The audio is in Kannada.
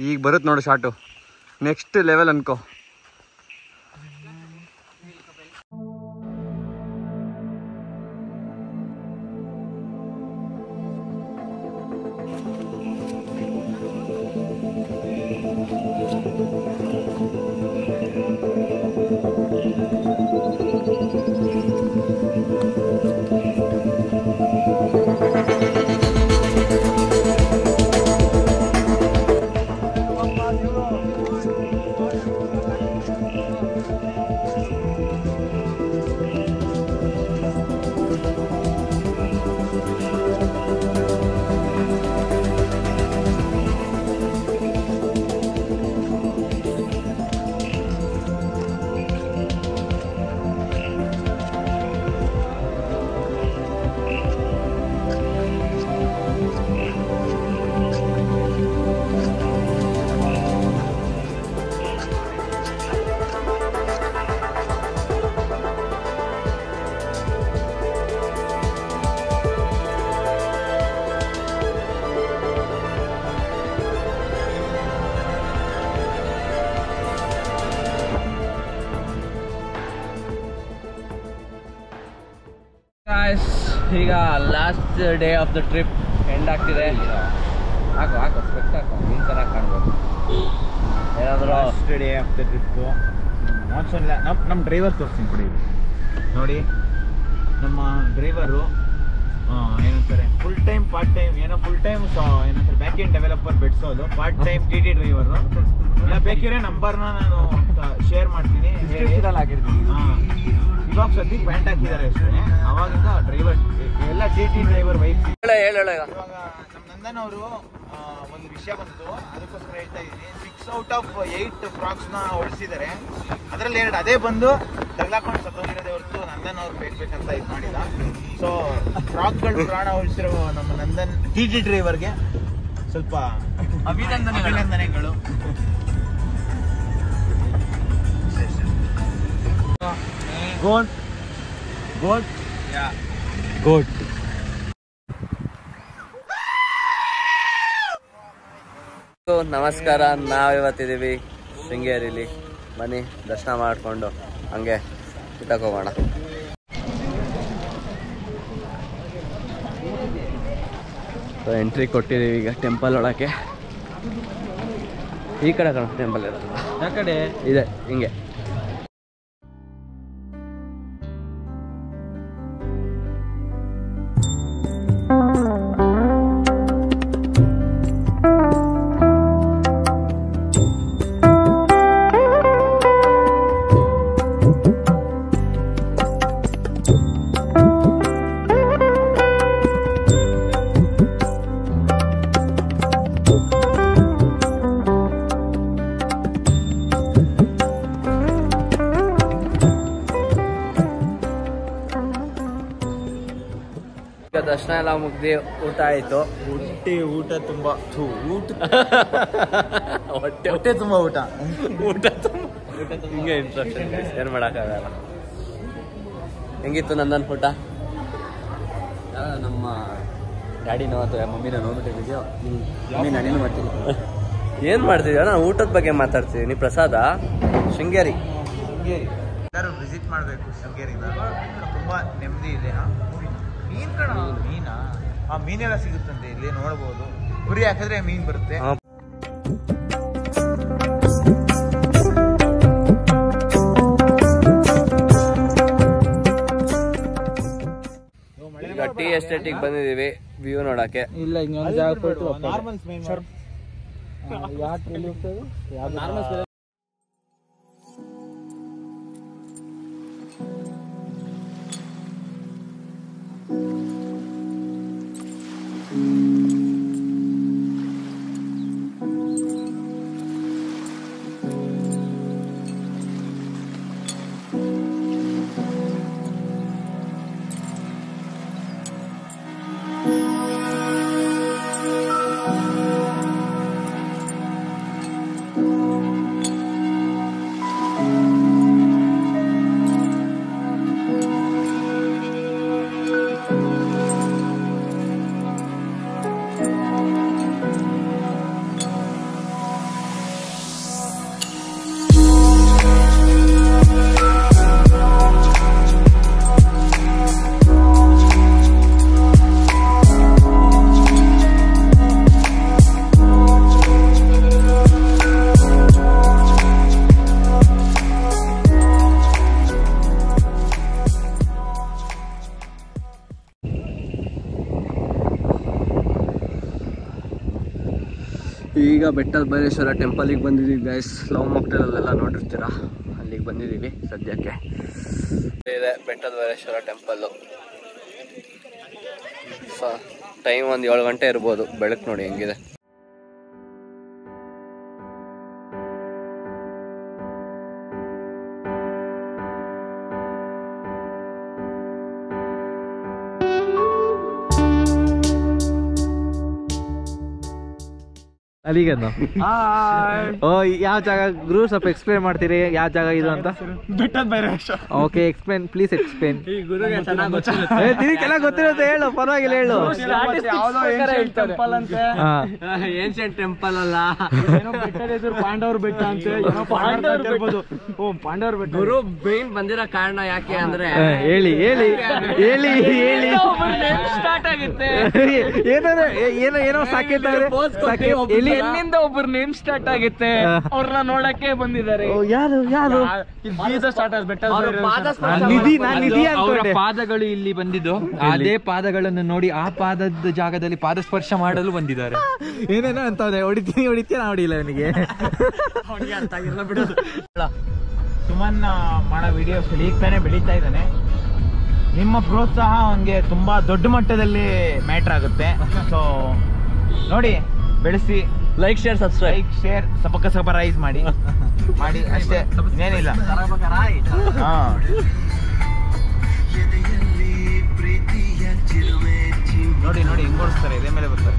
ಈಗ ಬರುತ್ತೆ ನೋಡು ಶಾಟು, ನೆಕ್ಸ್ಟ್ ಲೆವೆಲ್ ಅನ್ಕೋ. ಈಗ last day of the trip end ಆಗ್ತಿದೆ. ಹಾಕು ಸ್ಪೆಕ್ಟ್ ಹಾಕು, ನೀನು ಚೆನ್ನಾಗಿ ಕಾಣ್ಬೋದು. ಏನಾದರೂ last day of the trip monsoon. ನಮ್ಮ ಡ್ರೈವರ್ ತೋರಿಸ್ತೀನಿ ಕೊಡಿ ನೋಡಿ. ನಮ್ಮ ಡ್ರೈವರು ಏನಂತಾರೆ full time part time, full time ಏನಂತಾರೆ ಬ್ಯಾಕ್ ಎಂಡ್ ಡೆವಲಪರ್ ಬೆಡ್ಸೋದು, ಪಾರ್ಟ್ ಟೈಮ್ ಟಿ ಡ್ರೈವರು. ಇಲ್ಲ ಬೇಕಿದ್ರೆ ನಂಬರ್ನ ನಾನು ಶೇರ್ ಮಾಡ್ತೀನಿ, ಹಾಕಿರ್ತೀನಿ. ಇವಾಗ ಸದ್ಯಕ್ಕೆ ಪ್ಯಾಂಟ್ ಹಾಕಿದ್ದಾರೆ ಅಷ್ಟೇ. ಅವಾಗಿಂದ ಡ್ರೈವರ್ ಎಲ್ಲ ಟಿ ಡ್ರೈವರ್ ವೈಫ್. ಇವಾಗ ನಮ್ಮ ನಂದನ್ ಅವರು ಒಂದು ವಿಷಯ ಬಂತು, ಅದಕ್ಕೋಸ್ಕರ ಹೇಳ್ತಾ ಇದ್ದೀನಿ. 6 out of 8 ಫ್ರಾಕ್ಸ್ನ ಹೊಡಿಸಿದ್ದಾರೆ. ಅದರಲ್ಲಿ 2 ಅದೇ ಬಂದು ತಗ್ಲಾಕೊಂಡು ಸತ್ತೋಗಿರೋದೇ ಹೊರತು ನಂದನ್ ಅವ್ರು ಬೇಕಂತ ಇದು ಮಾಡಿಲ್ಲ. ಸೊ ಫ್ರಾಕ್ಗಳು ಪ್ರಾಣ ಉಳಿಸಿರೋ ನಮ್ಮ ನಂದನ್ ಟಿ ಡ್ರೈವರ್ಗೆ ಸ್ವಲ್ಪ ಅಭಿನಂದನೆಗಳು. ಗೋಟ್ ಗೋಟ್ ಗೋಟ್. ನಮಸ್ಕಾರ, ನಾವಿವತ್ತಿದ್ದೀವಿ ಶೃಂಗೇರಿಲಿ. ಬನ್ನಿ ದರ್ಶನ ಮಾಡಿಕೊಂಡು ಹಂಗೆ ಊಟಕ್ಕೆ ಹೋಗೋಣ. ಸೊ ಎಂಟ್ರಿ ಕೊಟ್ಟಿದ್ದೀವಿ ಈಗ ಟೆಂಪಲ್ ಒಳಕ್ಕೆ. ಈ ಕಡೆ ಕಣ ಟೆಂಪಲ್ ಇರೋದು, ಆ ಕಡೆ ಇದೆ ಹಿಂಗೆ. ದರ್ಶನ ಎಲ್ಲ ಮುಗ್ದು ಊಟ ಆಯ್ತು. ಊಟ ತುಂಬಾ ಹೊಟ್ಟೆ ತುಂಬಾ ಊಟ ಹಿಂಗೆ ಇಂಟ್ರೆಸ್ಟ್, ಏನು ಮಾಡೋಕ್ಕಾಗಲ್ಲ. ಹೆಂಗಿತ್ತು ನಂದನ್ ಊಟ? ನಮ್ಮ ಡ್ಯಾಡಿನೋ ಅಥವಾ ಮಮ್ಮಿನ ನೋಡ್ಬಿಟ್ಟಿದ್ಯೋ? ಮಮ್ಮಿ ನಾನೇನು ಮಾಡ್ತೀನಿ. ಏನು ಮಾಡ್ತಿದ್ಯೋ? ನಾನು ಊಟದ ಬಗ್ಗೆ ಮಾತಾಡ್ತಿದ್ದೀನಿ. ಪ್ರಸಾದ ಶೃಂಗೇರಿ ಎಲ್ಲರೂ ವಿಸಿಟ್ ಮಾಡಬೇಕು ಶೃಂಗೇರಿನ. ತುಂಬಾ ನೆಮ್ಮದಿ ಇದೆ. ಮೀನ್ ಕಣ, ಮೀನಾ? ಆ ಮೀನೆಲ್ಲ ಸಿಗುತ್ತಂತೆ ಇಲ್ಲಿ, ನೋಡ್ಬೋದು. ಗುರಿ ಹಾಕಿದ್ರೆ ಮೀನ್ ಬರುತ್ತೆ. ಈಗ ಟೀ ಎಸ್ಟೇಟಿಗೆ ಬಂದಿದ್ದೀವಿ ವ್ಯೂ ನೋಡಕ್ಕೆ. ಇಲ್ಲ ನಾರ್ಮಲ್ ಈಗ ಬೆಟ್ಟದ ಬೈರೇಶ್ವರ ಟೆಂಪಲಿಗೆ ಬಂದಿದ್ದೀವಿ ಗೈಸ್. ಲವ್ ಮಕ್ಟಲಲ್ಲೆಲ್ಲ ನೋಡಿರ್ತೀರ, ಅಲ್ಲಿಗೆ ಬಂದಿದ್ದೀವಿ ಸದ್ಯಕ್ಕೆ. ಇದೆ ಬೆಟ್ಟದ ಬೈರೇಶ್ವರ ಟೆಂಪಲ್ಲು. ಟೈಮ್ ಒಂದು 7 ಗಂಟೆ ಇರ್ಬೋದು. ಬೆಳಕು ನೋಡಿ ಹೆಂಗಿದೆ. ಅಲ್ಲಿಗೆ ಓ ಯಾವ ಜಾಗ ಗುರು ಸ್ವಲ್ಪ ಎಕ್ಸ್ಪ್ಲೇನ್ ಮಾಡ್ತೀರಿ ಯಾವ ಜಾಗ ಇದು ಅಂತ? ಬೆಟ್ಟದ Byreshwara. Okay, explain please explain. ಚೆನ್ನಾಗಿ ಗೊತ್ತಿರುತ್ತೆ, ಹೇಳು ಪರವಾಗಿಲ್ಲ ಹೇಳು. ಏನ್ಷಿಯಂಟ್ ಟೆಂಪಲ್ ಅಲ್ಲ, ಪಾಂಡವ್ರ ಬೆಟ್ಟ ಅಂತ. ಪಾಂಡವ್ರ ಬೆಟ್ಟ ಗುರು ಮೇನ್ ಬಂದಿರೋ ಕಾರಣ ಯಾಕೆ ಅಂದ್ರೆ ಹೇಳಿ ಹೇಳಿ ಹೇಳಿ ಹೇಳಿ. ಸ್ಟಾರ್ಟ್ ಆಗುತ್ತೆ ಏನೋ ಸಾಕೇತ ಎಲ್ಲಿಂದ ಒಬ್ಬರು ನೇಮ್ ಸ್ಟಾರ್ಟ್ ಆಗುತ್ತೆ, ಅವ್ರನ್ನ ನೋಡಕ್ಕೆ ಬಂದಿದ್ದಾರೆ. ಯಾರು ಯಾರು? ನಿಧಿ ಅವರ ಪಾದಗಳು ಇಲ್ಲಿ ಬಂದಿದ್ದು, ಅದೇ ಪಾದಗಳನ್ನು ನೋಡಿ ಆ ಪಾದದ ಜಾಗದಲ್ಲಿ ಪಾದಸ್ಪರ್ಶ ಮಾಡಲು ಬಂದಿದ್ದಾರೆ. ಏನೇನೋ ಅಂತ ಹೊಡಿತೀನಿ ನಾ ಹೊಡಿಲ್ಲ ಅವನಿಗೆ. ಅಂತ ಆಗಿರಲ್ಲ ಬಿಡೋದು. ಸುಮನ್ ಮಾಡೋ ವಿಡಿಯೋಸ್ ತಾನೇ ಬೆಳೀತಾ ಇದ್ದಾನೆ. ನಿಮ್ಮ ಪ್ರೋತ್ಸಾಹ ಅವನಿಗೆ ತುಂಬಾ ದೊಡ್ಡ ಮಟ್ಟದಲ್ಲಿ ಮ್ಯಾಟರ್ ಆಗುತ್ತೆ. ಸೊ ನೋಡಿ, ಬೆಳೆಸಿ. ಲೈಕ್ ಶೇರ್ ಸಬ್ಸ್ಕ್ರೈಬ್ ಮಾಡಿ ಅಷ್ಟೇ, ಏನಿಲ್ಲ. ನೋಡಿ ಹೆಂಗ್ ಓಡಿಸ್ತಾರೆ, ಇದೇ ಮೇಲೆ ಬರ್ತಾರೆ.